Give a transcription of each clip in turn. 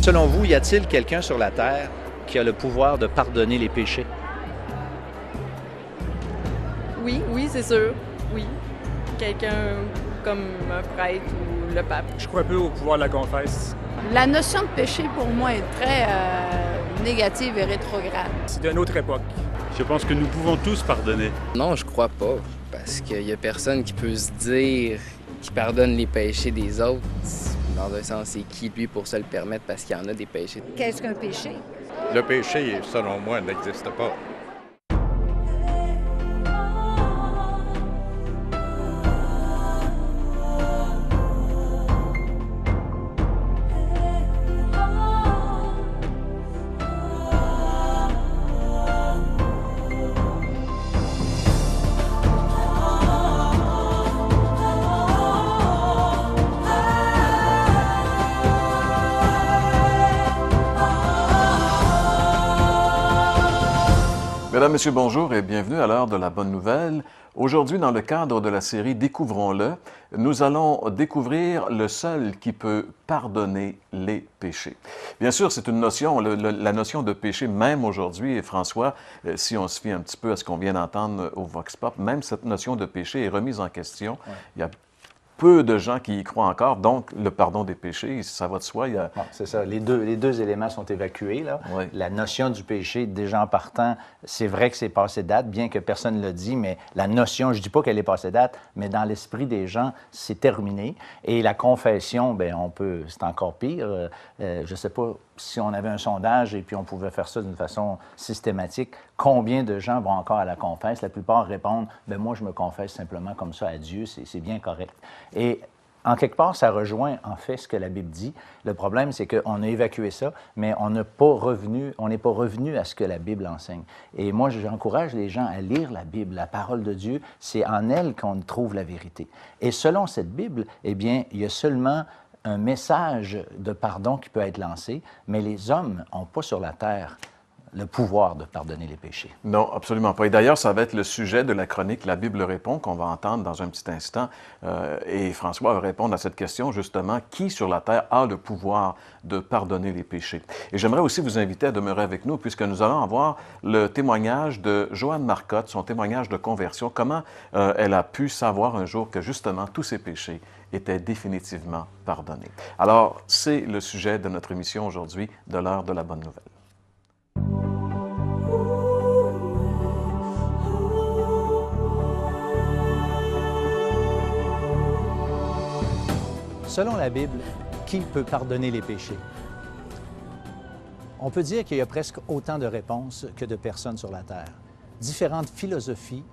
Selon vous, y a-t-il quelqu'un sur la terre qui a le pouvoir de pardonner les péchés? Oui, oui, c'est sûr. Oui. Quelqu'un comme un prêtre ou le pape. Je crois peu au pouvoir de la confesse. La notion de péché, pour moi, est très négative et rétrograde. C'est d'une autre époque. Je pense que nous pouvons tous pardonner. Non, je crois pas, parce qu'il y a personne qui peut se dire qu'il pardonne les péchés des autres. Dans un sens, c'est qui, lui, pour se le permettre, parce qu'il y en a des péchés. Qu'est-ce qu'un péché? Le péché, selon moi, n'existe pas. Mesdames, Messieurs, bonjour et bienvenue à l'heure de la bonne nouvelle. Aujourd'hui, dans le cadre de la série Découvrons-le, nous allons découvrir le seul qui peut pardonner les péchés. Bien sûr, c'est une notion, la notion de péché, même aujourd'hui, et François, si on se fie un petit peu à ce qu'on vient d'entendre au Vox Pop, même cette notion de péché est remise en question. Ouais. Il y a peu de gens qui y croient encore, donc le pardon des péchés, ça va de soi. C'est ça, les deux éléments sont évacués, là. Oui. La notion du péché, déjà en partant, c'est vrai que c'est passé date, bien que personne ne le dit, mais la notion, je ne dis pas qu'elle est passée date, mais dans l'esprit des gens, c'est terminé. Et la confession, bien, c'est encore pire. Je ne sais pas si on avait un sondage et puis on pouvait faire ça d'une façon systématique, combien de gens vont encore à la confesse? La plupart répondent, bien, moi, je me confesse simplement comme ça à Dieu, c'est bien correct. Et en quelque part, ça rejoint en fait ce que la Bible dit. Le problème, c'est qu'on a évacué ça, mais on n'est pas revenu à ce que la Bible enseigne. Et moi, j'encourage les gens à lire la Bible, la parole de Dieu. C'est en elle qu'on trouve la vérité. Et selon cette Bible, eh bien, il y a seulement un message de pardon qui peut être lancé, mais les hommes n'ont pas sur la terre le pouvoir de pardonner les péchés. Non, absolument pas. Et d'ailleurs, ça va être le sujet de la chronique La Bible répond, qu'on va entendre dans un petit instant. Et François va répondre à cette question, justement, qui sur la terre a le pouvoir de pardonner les péchés? Et j'aimerais aussi vous inviter à demeurer avec nous, puisque nous allons avoir le témoignage de Joanne Marcotte, son témoignage de conversion, comment elle a pu savoir un jour que, justement, tous ses péchés étaient définitivement pardonnés. Alors, c'est le sujet de notre émission aujourd'hui, de l'heure de la bonne nouvelle. Selon la Bible, qui peut pardonner les péchés? On peut dire qu'il y a presque autant de réponses que de personnes sur la Terre. Différentes philosophies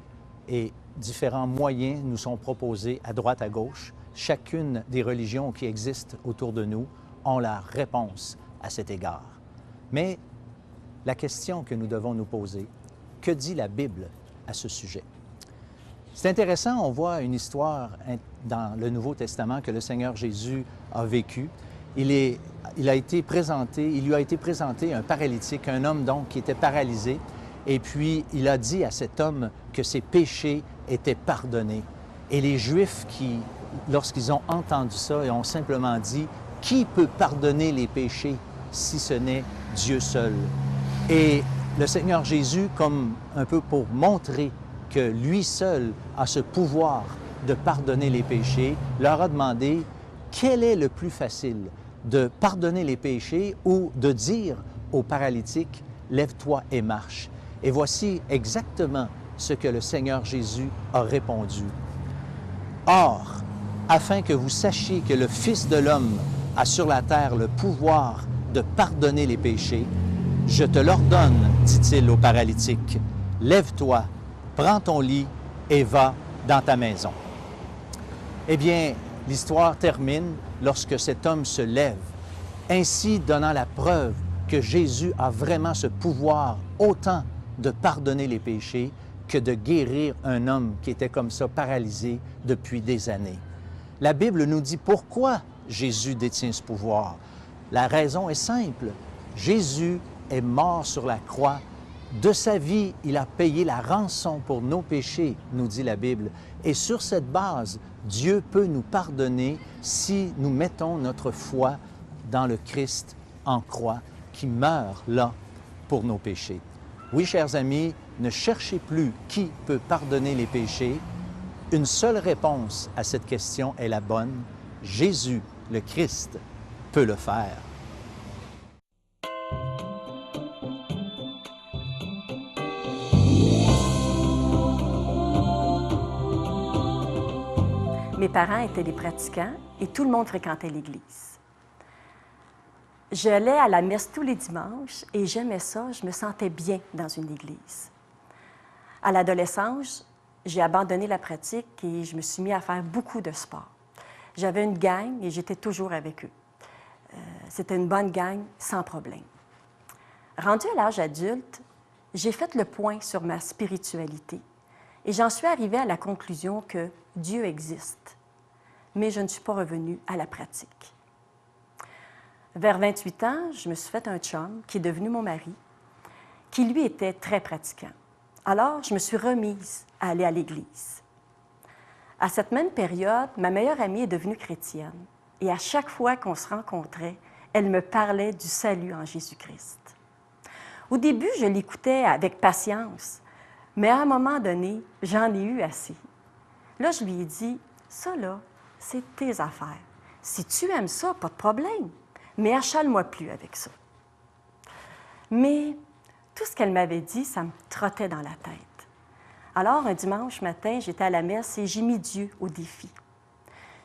et différents moyens nous sont proposés à droite, à gauche. Chacune des religions qui existent autour de nous ont la réponse à cet égard. Mais la question que nous devons nous poser, que dit la Bible à ce sujet? C'est intéressant, on voit une histoire dans le Nouveau Testament que le Seigneur Jésus a vécu. Il lui a été présenté un paralytique, un homme donc qui était paralysé, et puis il a dit à cet homme que ses péchés étaient pardonnés. Et les Juifs lorsqu'ils ont entendu ça, ils ont simplement dit « Qui peut pardonner les péchés si ce n'est Dieu seul? » Et le Seigneur Jésus, comme un peu pour montrer que lui seul a ce pouvoir de pardonner les péchés, leur a demandé quel est le plus facile, de pardonner les péchés ou de dire au paralytique « Lève-toi et marche ». Et voici exactement ce que le Seigneur Jésus a répondu. « Or, afin que vous sachiez que le Fils de l'homme a sur la terre le pouvoir de pardonner les péchés, je te l'ordonne, dit-il au paralytique, lève-toi, prends ton lit et va dans ta maison. » Eh bien, l'histoire termine lorsque cet homme se lève, ainsi donnant la preuve que Jésus a vraiment ce pouvoir autant de pardonner les péchés que de guérir un homme qui était comme ça paralysé depuis des années. La Bible nous dit pourquoi Jésus détient ce pouvoir. La raison est simple. Jésus est mort sur la croix. De sa vie, il a payé la rançon pour nos péchés, nous dit la Bible. Et sur cette base, Dieu peut nous pardonner si nous mettons notre foi dans le Christ en croix, qui meurt là pour nos péchés. Oui, chers amis, ne cherchez plus qui peut pardonner les péchés. Une seule réponse à cette question est la bonne. Jésus, le Christ, peut le faire. Mes parents étaient des pratiquants et tout le monde fréquentait l'Église. J'allais à la messe tous les dimanches et j'aimais ça, je me sentais bien dans une église. À l'adolescence, j'ai abandonné la pratique et je me suis mis à faire beaucoup de sport. J'avais une gang et j'étais toujours avec eux. C'était une bonne gang, sans problème. Rendu à l'âge adulte, j'ai fait le point sur ma spiritualité et j'en suis arrivée à la conclusion que Dieu existe, mais je ne suis pas revenue à la pratique. Vers 28 ans, je me suis fait un chum qui est devenu mon mari, qui lui était très pratiquant. Alors, je me suis remise à aller à l'Église. À cette même période, ma meilleure amie est devenue chrétienne et à chaque fois qu'on se rencontrait, elle me parlait du salut en Jésus-Christ. Au début, je l'écoutais avec patience, mais à un moment donné, j'en ai eu assez. Là, je lui ai dit, « Ça, là, c'est tes affaires. Si tu aimes ça, pas de problème, mais achale-moi plus avec ça. » Mais tout ce qu'elle m'avait dit, ça me trottait dans la tête. Alors, un dimanche matin, j'étais à la messe et j'ai mis Dieu au défi.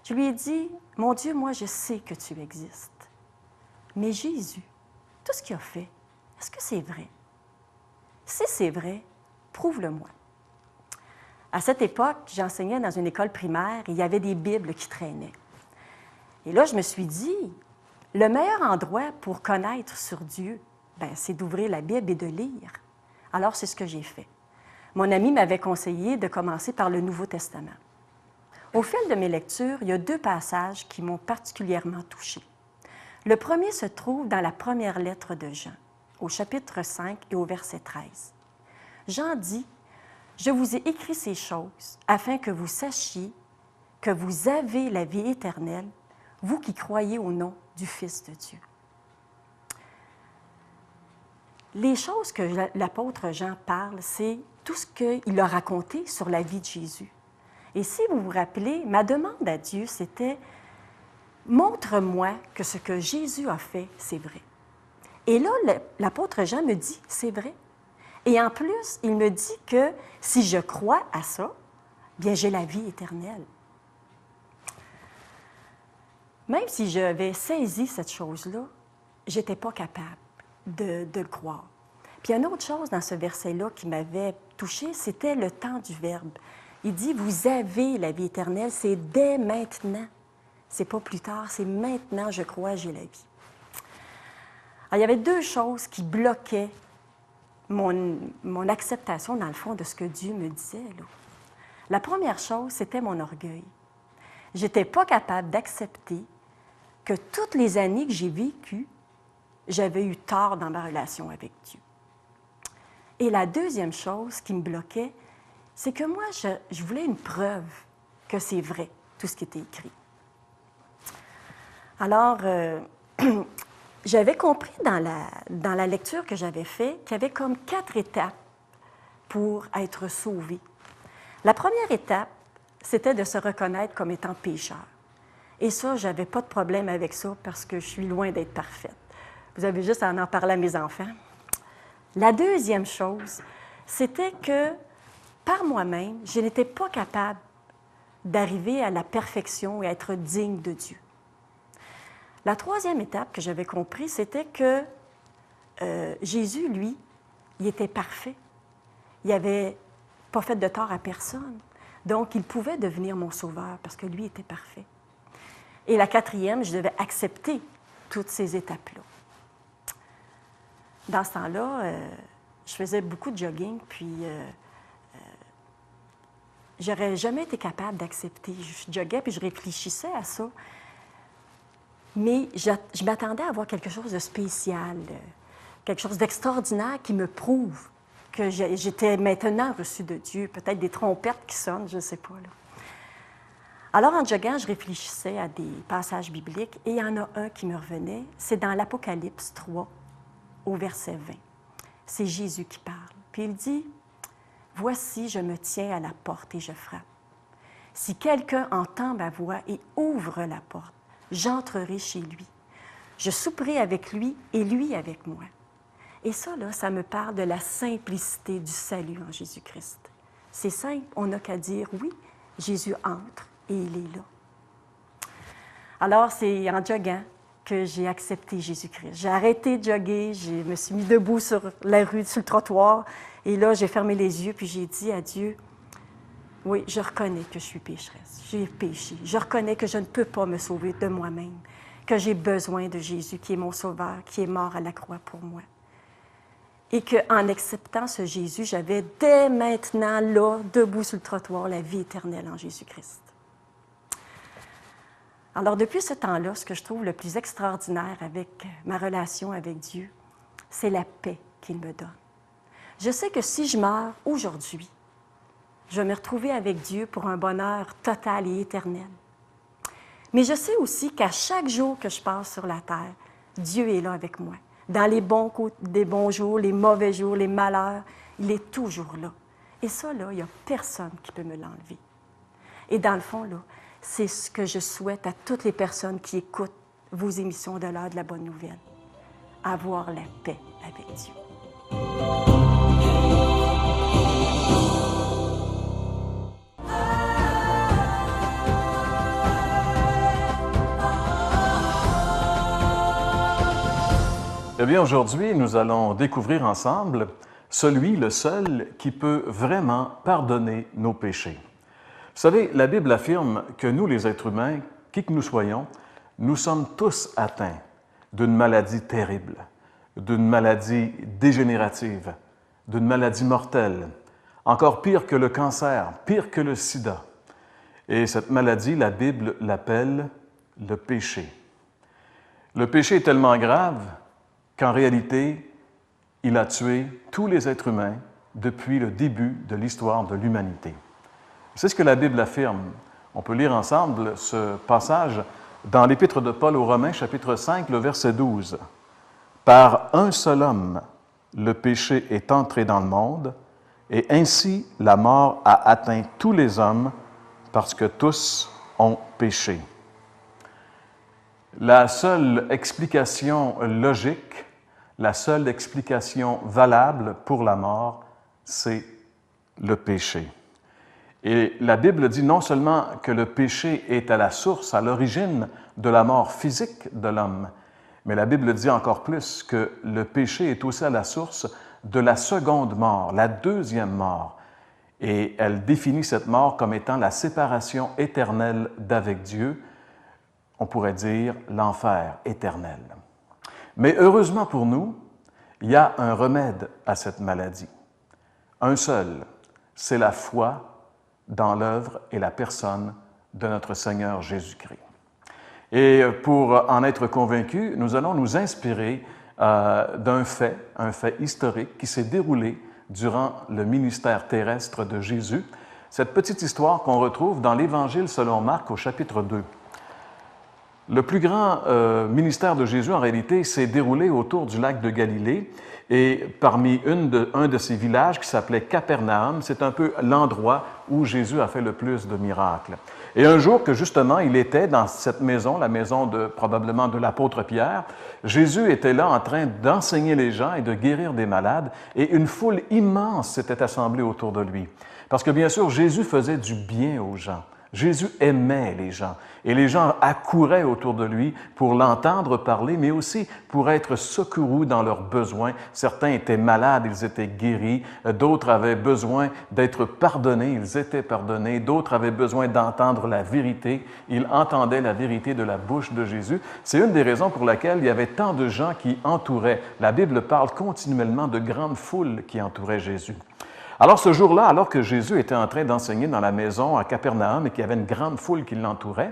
Je lui ai dit, « Mon Dieu, moi, je sais que tu existes. Mais Jésus, tout ce qu'il a fait, est-ce que c'est vrai? Si c'est vrai, prouve-le-moi. » À cette époque, j'enseignais dans une école primaire et il y avait des Bibles qui traînaient. Et là, je me suis dit, le meilleur endroit pour connaître sur Dieu, c'est d'ouvrir la Bible et de lire. Alors, c'est ce que j'ai fait. Mon ami m'avait conseillé de commencer par le Nouveau Testament. Au fil de mes lectures, il y a 2 passages qui m'ont particulièrement touchée. Le premier se trouve dans la première lettre de Jean, au chapitre 5 et au verset 13. Jean dit, « Je vous ai écrit ces choses afin que vous sachiez que vous avez la vie éternelle, vous qui croyez au nom du Fils de Dieu. » Les choses que l'apôtre Jean parle, c'est tout ce qu'il a raconté sur la vie de Jésus. Et si vous vous rappelez, ma demande à Dieu, c'était « Montre-moi que ce que Jésus a fait, c'est vrai. » Et là, l'apôtre Jean me dit « C'est vrai. » Et en plus, il me dit que si je crois à ça, bien j'ai la vie éternelle. Même si j'avais saisi cette chose-là, je n'étais pas capable de le croire. Puis une autre chose dans ce verset-là qui m'avait touchée, c'était le temps du verbe. Il dit « Vous avez la vie éternelle, c'est dès maintenant. » C'est pas plus tard, c'est maintenant, je crois, j'ai la vie. Alors, il y avait 2 choses qui bloquaient mon acceptation, dans le fond, de ce que Dieu me disait, là. La première chose, c'était mon orgueil. Je n'étais pas capable d'accepter que toutes les années que j'ai vécues, j'avais eu tort dans ma relation avec Dieu. Et la deuxième chose qui me bloquait, c'est que moi, je voulais une preuve que c'est vrai, tout ce qui était écrit. Alors, j'avais compris dans la lecture que j'avais faite qu'il y avait comme 4 étapes pour être sauvé. La première étape, c'était de se reconnaître comme étant pécheur. Et ça, je n'avais pas de problème avec ça parce que je suis loin d'être parfaite. Vous avez juste à en parler à mes enfants. La deuxième chose, c'était que par moi-même, je n'étais pas capable d'arriver à la perfection et à être digne de Dieu. La troisième étape que j'avais compris, c'était que Jésus, lui, il était parfait. Il n'avait pas fait de tort à personne. Donc, il pouvait devenir mon sauveur parce que lui était parfait. Et la quatrième, je devais accepter toutes ces étapes-là. Dans ce temps-là, je faisais beaucoup de jogging, puis j'aurais jamais été capable d'accepter. Je joguais, puis je réfléchissais à ça. Mais je m'attendais à avoir quelque chose de spécial, quelque chose d'extraordinaire qui me prouve que j'étais maintenant reçue de Dieu, peut-être des trompettes qui sonnent, je ne sais pas. Là. Alors, en joguant, je réfléchissais à des passages bibliques et il y en a un qui me revenait. C'est dans l'Apocalypse 3, au verset 20. C'est Jésus qui parle. Puis il dit, « Voici, je me tiens à la porte et je frappe. Si quelqu'un entend ma voix et ouvre la porte, j'entrerai chez lui. Je souperai avec lui et lui avec moi. » Et ça, là, ça me parle de la simplicité du salut en Jésus-Christ. C'est simple, on n'a qu'à dire, oui, Jésus entre et il est là. Alors, c'est en joguant que j'ai accepté Jésus-Christ. J'ai arrêté de jogger, je me suis mis debout sur la rue, sur le trottoir, et là, j'ai fermé les yeux, puis j'ai dit à Dieu, oui, je reconnais que je suis pécheresse, j'ai péché. Je reconnais que je ne peux pas me sauver de moi-même, que j'ai besoin de Jésus, qui est mon sauveur, qui est mort à la croix pour moi. Et qu'en acceptant ce Jésus, j'avais dès maintenant, là, debout sur le trottoir, la vie éternelle en Jésus-Christ. Alors, depuis ce temps-là, ce que je trouve le plus extraordinaire avec ma relation avec Dieu, c'est la paix qu'il me donne. Je sais que si je meurs aujourd'hui, je vais me retrouver avec Dieu pour un bonheur total et éternel. Mais je sais aussi qu'à chaque jour que je passe sur la terre, Dieu est là avec moi. Dans les bons jours, les mauvais jours, les malheurs, il est toujours là. Et ça, là, il n'y a personne qui peut me l'enlever. Et dans le fond, là, c'est ce que je souhaite à toutes les personnes qui écoutent vos émissions de l'heure de la bonne nouvelle. Avoir la paix avec Dieu. Eh bien, aujourd'hui, nous allons découvrir ensemble celui, le seul, qui peut vraiment pardonner nos péchés. Vous savez, la Bible affirme que nous, les êtres humains, qui que nous soyons, nous sommes tous atteints d'une maladie terrible, d'une maladie dégénérative, d'une maladie mortelle, encore pire que le cancer, pire que le sida. Et cette maladie, la Bible l'appelle le péché. Le péché est tellement grave qu'en réalité, il a tué tous les êtres humains depuis le début de l'histoire de l'humanité. C'est ce que la Bible affirme. On peut lire ensemble ce passage dans l'Épître de Paul aux Romains, chapitre 5, le verset 12. « Par un seul homme, le péché est entré dans le monde, et ainsi la mort a atteint tous les hommes, parce que tous ont péché. » La seule explication logique, la seule explication valable pour la mort, c'est le péché. Et la Bible dit non seulement que le péché est à la source, à l'origine de la mort physique de l'homme, mais la Bible dit encore plus que le péché est aussi à la source de la seconde mort, la deuxième mort. Et elle définit cette mort comme étant la séparation éternelle d'avec Dieu, on pourrait dire l'enfer éternel. Mais heureusement pour nous, il y a un remède à cette maladie. Un seul, c'est la foi dans l'œuvre et la personne de notre Seigneur Jésus-Christ. Et pour en être convaincus, nous allons nous inspirer d'un fait, un fait historique qui s'est déroulé durant le ministère terrestre de Jésus. Cette petite histoire qu'on retrouve dans l'Évangile selon Marc au chapitre 2. Le plus grand ministère de Jésus, en réalité, s'est déroulé autour du lac de Galilée et parmi un de ces villages qui s'appelait Capernaum, c'est un peu l'endroit où Jésus a fait le plus de miracles. Et un jour que justement il était dans cette maison, la maison probablement de l'apôtre Pierre, Jésus était là en train d'enseigner les gens et de guérir des malades et une foule immense s'était assemblée autour de lui. Parce que bien sûr, Jésus faisait du bien aux gens. Jésus aimait les gens et les gens accouraient autour de lui pour l'entendre parler, mais aussi pour être secourus dans leurs besoins. Certains étaient malades, ils étaient guéris. D'autres avaient besoin d'être pardonnés, ils étaient pardonnés. D'autres avaient besoin d'entendre la vérité. Ils entendaient la vérité de la bouche de Jésus. C'est une des raisons pour laquelle il y avait tant de gens qui entouraient. La Bible parle continuellement de grandes foules qui entouraient Jésus. Alors ce jour-là, alors que Jésus était en train d'enseigner dans la maison à Capernaum et qu'il y avait une grande foule qui l'entourait,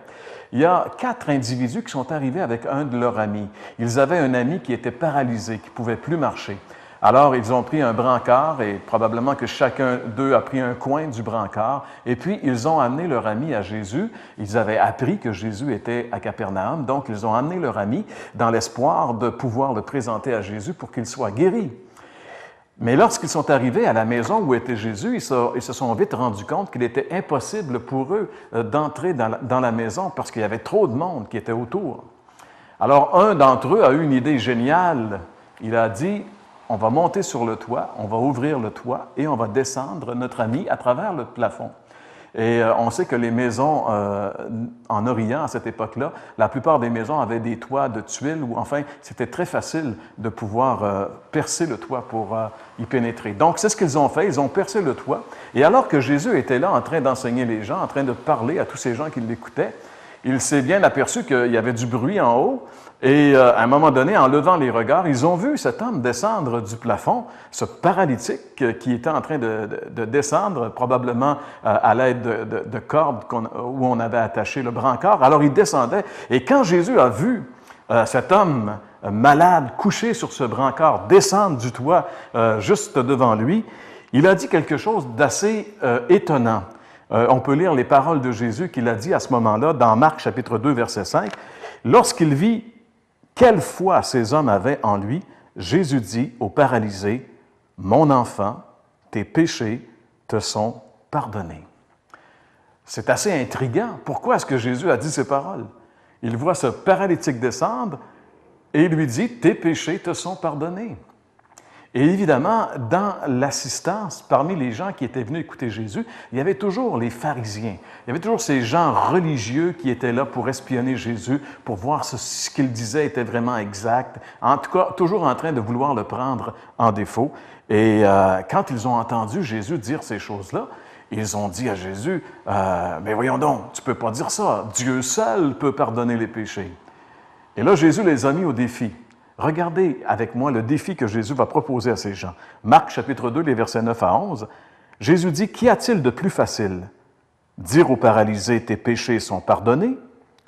il y a 4 individus qui sont arrivés avec un de leurs amis. Ils avaient un ami qui était paralysé, qui ne pouvait plus marcher. Alors, ils ont pris un brancard et probablement que chacun d'eux a pris un coin du brancard. Et puis, ils ont amené leur ami à Jésus. Ils avaient appris que Jésus était à Capernaum, donc ils ont amené leur ami dans l'espoir de pouvoir le présenter à Jésus pour qu'il soit guéri. Mais lorsqu'ils sont arrivés à la maison où était Jésus, ils se sont vite rendus compte qu'il était impossible pour eux d'entrer dans la maison parce qu'il y avait trop de monde qui était autour. Alors, un d'entre eux a eu une idée géniale. Il a dit, on va monter sur le toit, on va ouvrir le toit et on va descendre notre ami à travers le plafond. Et on sait que les maisons en Orient, à cette époque-là, la plupart des maisons avaient des toits de tuiles ou enfin, c'était très facile de pouvoir percer le toit pour y pénétrer. Donc, c'est ce qu'ils ont fait, ils ont percé le toit. Et alors que Jésus était là en train d'enseigner les gens, en train de parler à tous ces gens qui l'écoutaient, il s'est bien aperçu qu'il y avait du bruit en haut. Et à un moment donné, en levant les regards, ils ont vu cet homme descendre du plafond, ce paralytique qui était en train de descendre, probablement à l'aide de cordes où on avait attaché le brancard. Alors il descendait, et quand Jésus a vu cet homme malade couché sur ce brancard descendre du toit juste devant lui, il a dit quelque chose d'assez étonnant. On peut lire les paroles de Jésus qu'il a dit à ce moment-là dans Marc chapitre 2, verset 5. Lorsqu'il vit quelle foi ces hommes avaient en lui, Jésus dit au paralysé, « Mon enfant, tes péchés te sont pardonnés. » C'est assez intriguant. Pourquoi est-ce que Jésus a dit ces paroles? Il voit ce paralytique descendre et il lui dit, « Tes péchés te sont pardonnés. » Et évidemment, dans l'assistance, parmi les gens qui étaient venus écouter Jésus, il y avait toujours les pharisiens. Il y avait toujours ces gens religieux qui étaient là pour espionner Jésus, pour voir si ce qu'il disait était vraiment exact. En tout cas, toujours en train de vouloir le prendre en défaut. Et quand ils ont entendu Jésus dire ces choses-là, ils ont dit à Jésus, « Mais voyons donc, tu ne peux pas dire ça. Dieu seul peut pardonner les péchés. » Et là, Jésus les a mis au défi. Regardez avec moi le défi que Jésus va proposer à ces gens. Marc chapitre 2, les versets 9 à 11. Jésus dit, « Qu'y a-t-il de plus facile? Dire au paralysé, tes péchés sont pardonnés,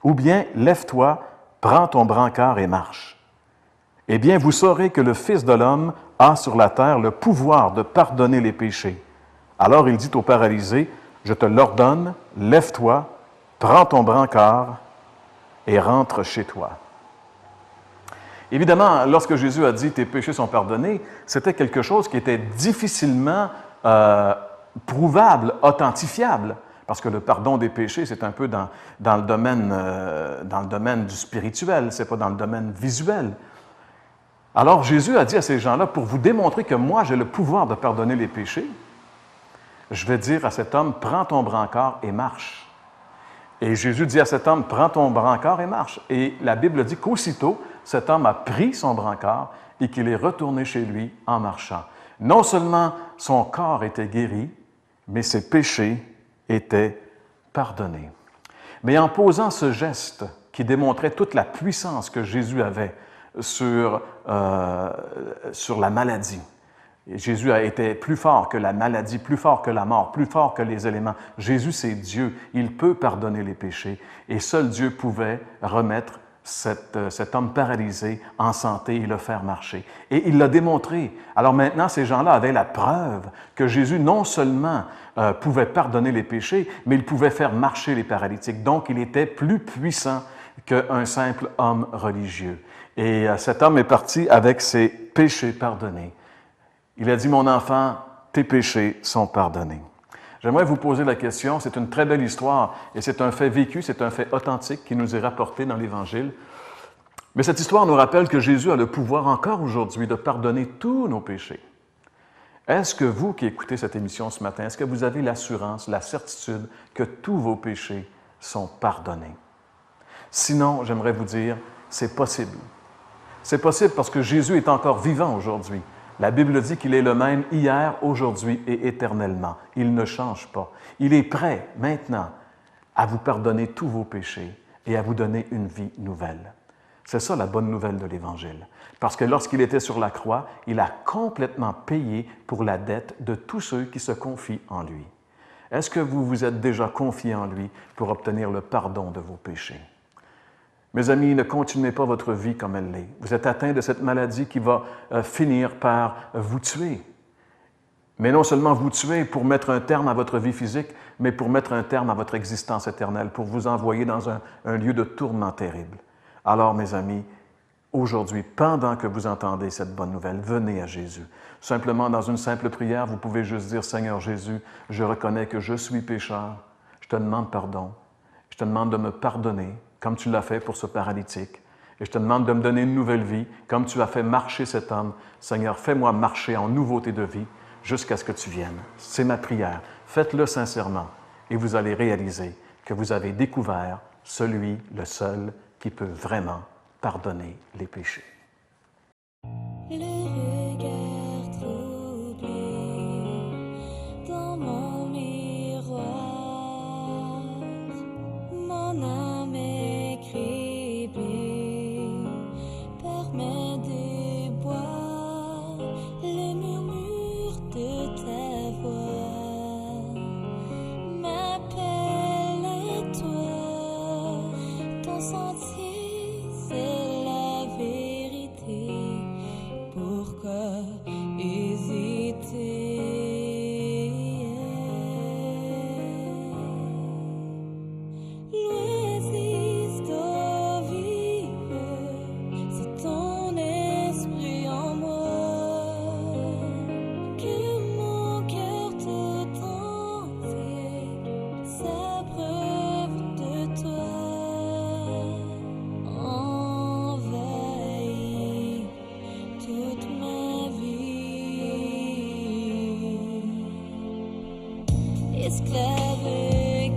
ou bien, lève-toi, prends ton brancard et marche. Eh bien, vous saurez que le Fils de l'homme a sur la terre le pouvoir de pardonner les péchés. Alors il dit au paralysé, je te l'ordonne, lève-toi, prends ton brancard et rentre chez toi. » Évidemment, lorsque Jésus a dit « tes péchés sont pardonnés », c'était quelque chose qui était difficilement prouvable, authentifiable, parce que le pardon des péchés, c'est un peu dans le domaine du spirituel, ce n'est pas dans le domaine visuel. Alors Jésus a dit à ces gens-là, pour vous démontrer que moi j'ai le pouvoir de pardonner les péchés, je vais dire à cet homme, prends ton brancard et marche. Et Jésus dit à cet homme, prends ton brancard et marche. Et la Bible dit qu'aussitôt, cet homme a pris son brancard et qu'il est retourné chez lui en marchant. Non seulement son corps était guéri, mais ses péchés étaient pardonnés. Mais en posant ce geste qui démontrait toute la puissance que Jésus avait sur la maladie, et Jésus a été plus fort que la maladie, plus fort que la mort, plus fort que les éléments. Jésus, c'est Dieu. Il peut pardonner les péchés. Et seul Dieu pouvait remettre cet homme paralysé en santé et le faire marcher. Et il l'a démontré. Alors maintenant, ces gens-là avaient la preuve que Jésus non seulement pouvait pardonner les péchés, mais il pouvait faire marcher les paralytiques. Donc, il était plus puissant qu'un simple homme religieux. Et cet homme est parti avec ses péchés pardonnés. Il a dit, « Mon enfant, tes péchés sont pardonnés. » J'aimerais vous poser la question, c'est une très belle histoire et c'est un fait vécu, c'est un fait authentique qui nous est rapporté dans l'Évangile. Mais cette histoire nous rappelle que Jésus a le pouvoir encore aujourd'hui de pardonner tous nos péchés. Est-ce que vous qui écoutez cette émission ce matin, est-ce que vous avez l'assurance, la certitude que tous vos péchés sont pardonnés? Sinon, j'aimerais vous dire, c'est possible. C'est possible parce que Jésus est encore vivant aujourd'hui. La Bible dit qu'il est le même hier, aujourd'hui et éternellement. Il ne change pas. Il est prêt maintenant à vous pardonner tous vos péchés et à vous donner une vie nouvelle. C'est ça la bonne nouvelle de l'Évangile. Parce que lorsqu'il était sur la croix, il a complètement payé pour la dette de tous ceux qui se confient en lui. Est-ce que vous vous êtes déjà confié en lui pour obtenir le pardon de vos péchés? Mes amis, ne continuez pas votre vie comme elle l'est. Vous êtes atteint de cette maladie qui va finir par vous tuer. Mais non seulement vous tuer pour mettre un terme à votre vie physique, mais pour mettre un terme à votre existence éternelle, pour vous envoyer dans un lieu de tourment terrible. Alors, mes amis, aujourd'hui, pendant que vous entendez cette bonne nouvelle, venez à Jésus. Simplement, dans une simple prière, vous pouvez juste dire, « Seigneur Jésus, je reconnais que je suis pécheur. Je te demande pardon. Je te demande de me pardonner, comme tu l'as fait pour ce paralytique. Et je te demande de me donner une nouvelle vie, comme tu as fait marcher cet homme. Seigneur, fais-moi marcher en nouveauté de vie jusqu'à ce que tu viennes. » C'est ma prière. Faites-le sincèrement et vous allez réaliser que vous avez découvert celui, le seul, qui peut vraiment pardonner les péchés. Le regard troublé dans mon miroir, mon âme est criblée par mes déboires, le murmure de ta voix m'appelle à toi, ton sentier c'est la vérité, pourquoi hésiter? L'oasis d'eau vive, c'est ton esprit en moi, que mon cœur tout entier s'abreuve de toi, envahit toute ma vie. Esclave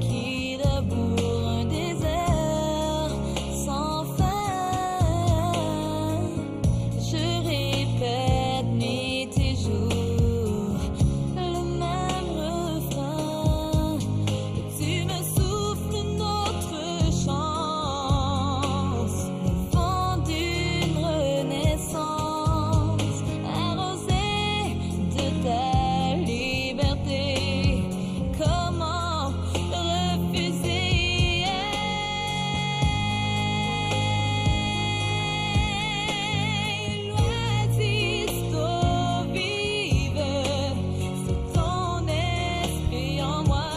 qui laboure un désert sans fin, je répète nuit et jour le même refrain. Tu me souffles une autre chance, le vent d'une renaissance, arrosé de ta liberté. Comment refuser? L'oasis d'eau vive, c'est ton esprit en moi,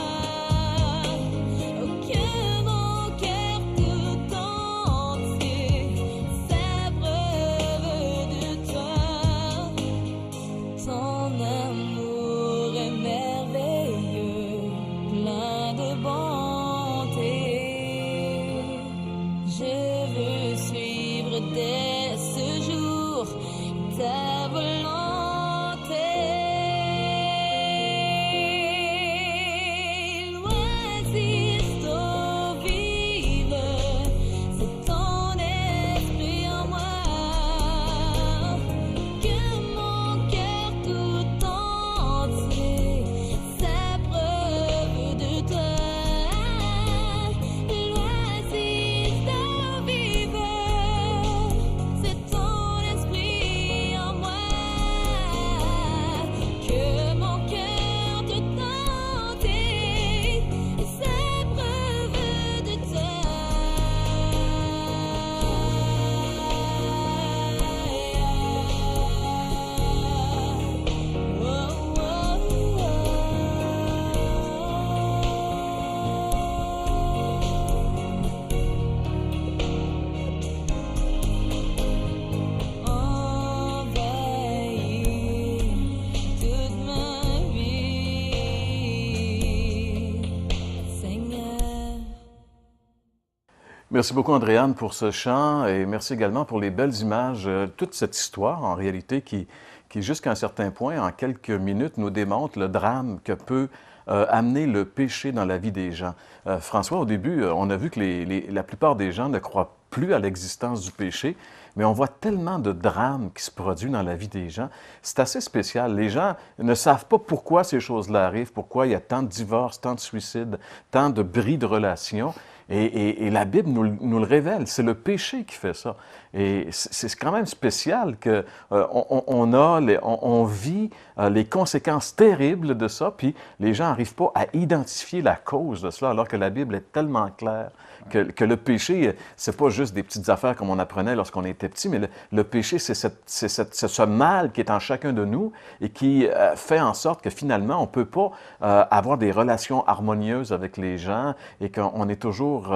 que mon cœur tout entier s'abreuve de toi. Ton amour est merveilleux, plein de bonté. Je veux suivre dès ce jour ta volonté. L'oasis d'eau vive, c'est ton esprit en moi, que mon cœur tout entier s'abreuve de toi. L'oasis d'eau vive, c'est ton esprit en moi, que mon cœur tout entier s'abreuve de toi. Envahis toute ma vie, Seigneur. Merci beaucoup, Andréane, pour ce chant et merci également pour les belles images. Toute cette histoire, en réalité, qui jusqu'à un certain point, en quelques minutes, nous démontre le drame que peut amener le péché dans la vie des gens. François, au début, on a vu que la plupart des gens ne croient plus à l'existence du péché, mais on voit tellement de drames qui se produisent dans la vie des gens. C'est assez spécial. Les gens ne savent pas pourquoi ces choses-là arrivent, pourquoi il y a tant de divorces, tant de suicides, tant de bris de relations. Et la Bible nous le révèle, c'est le péché qui fait ça. Et c'est quand même spécial qu'on vit les conséquences terribles de ça, puis les gens n'arrivent pas à identifier la cause de cela, alors que la Bible est tellement claire que le péché, c'est pas juste des petites affaires comme on apprenait lorsqu'on était petit, mais le péché, c'est ce mal qui est en chacun de nous et qui fait en sorte que finalement, on ne peut pas avoir des relations harmonieuses avec les gens et qu'on est toujours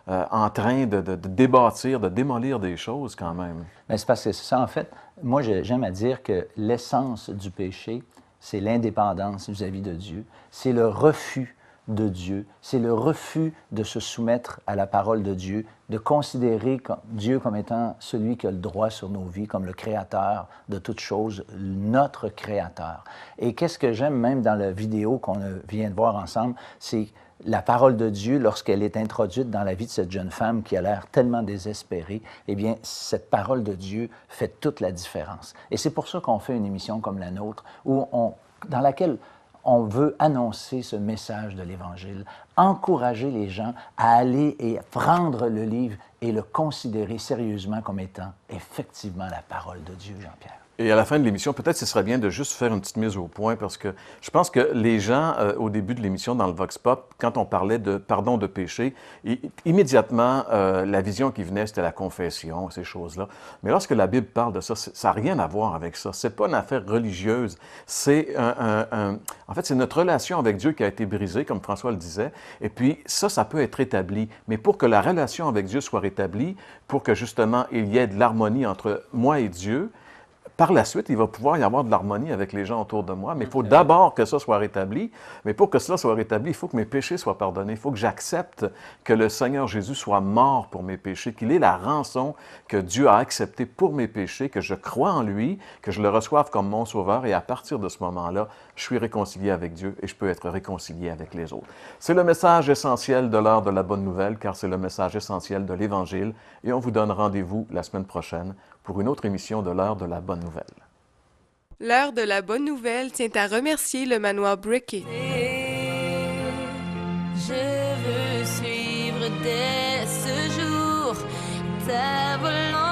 en train de débâtir, de démolir des choses quand même. Mais c'est parce que c'est ça, en fait, moi j'aime à dire que l'essence du péché, c'est l'indépendance vis-à-vis de Dieu, c'est le refus de Dieu, c'est le refus de se soumettre à la parole de Dieu, de considérer Dieu comme étant celui qui a le droit sur nos vies, comme le créateur de toutes choses, notre créateur. Et qu'est-ce que j'aime même dans la vidéo qu'on vient de voir ensemble, c'est la parole de Dieu, lorsqu'elle est introduite dans la vie de cette jeune femme qui a l'air tellement désespérée, eh bien, cette parole de Dieu fait toute la différence. Et c'est pour ça qu'on fait une émission comme la nôtre, dans laquelle on veut annoncer ce message de l'Évangile, encourager les gens à aller et prendre le livre et le considérer sérieusement comme étant effectivement la parole de Dieu, Jean-Pierre. Et à la fin de l'émission, peut-être ce serait bien de juste faire une petite mise au point parce que je pense que les gens, au début de l'émission, dans le Vox Pop, quand on parlait de pardon de péché, immédiatement, la vision qui venait, c'était la confession, ces choses-là. Mais lorsque la Bible parle de ça, ça n'a rien à voir avec ça. C'est pas une affaire religieuse. C'est en fait, c'est notre relation avec Dieu qui a été brisée, comme François le disait. Et puis, ça peut être rétabli. Mais pour que la relation avec Dieu soit rétablie, pour que justement, il y ait de l'harmonie entre moi et Dieu, par la suite, il va pouvoir y avoir de l'harmonie avec les gens autour de moi, mais il faut d'abord que ça soit rétabli. Mais pour que cela soit rétabli, il faut que mes péchés soient pardonnés. Il faut que j'accepte que le Seigneur Jésus soit mort pour mes péchés, qu'il ait la rançon que Dieu a acceptée pour mes péchés, que je croie en lui, que je le reçoive comme mon sauveur. Et à partir de ce moment-là, je suis réconcilié avec Dieu et je peux être réconcilié avec les autres. C'est le message essentiel de l'heure de la bonne nouvelle, car c'est le message essentiel de l'Évangile. Et on vous donne rendez-vous la semaine prochaine pour une autre émission de l'heure de la bonne nouvelle. L'heure de la bonne nouvelle tient à remercier le manoir Brickey. Je veux suivre dès ce jour ta volonté.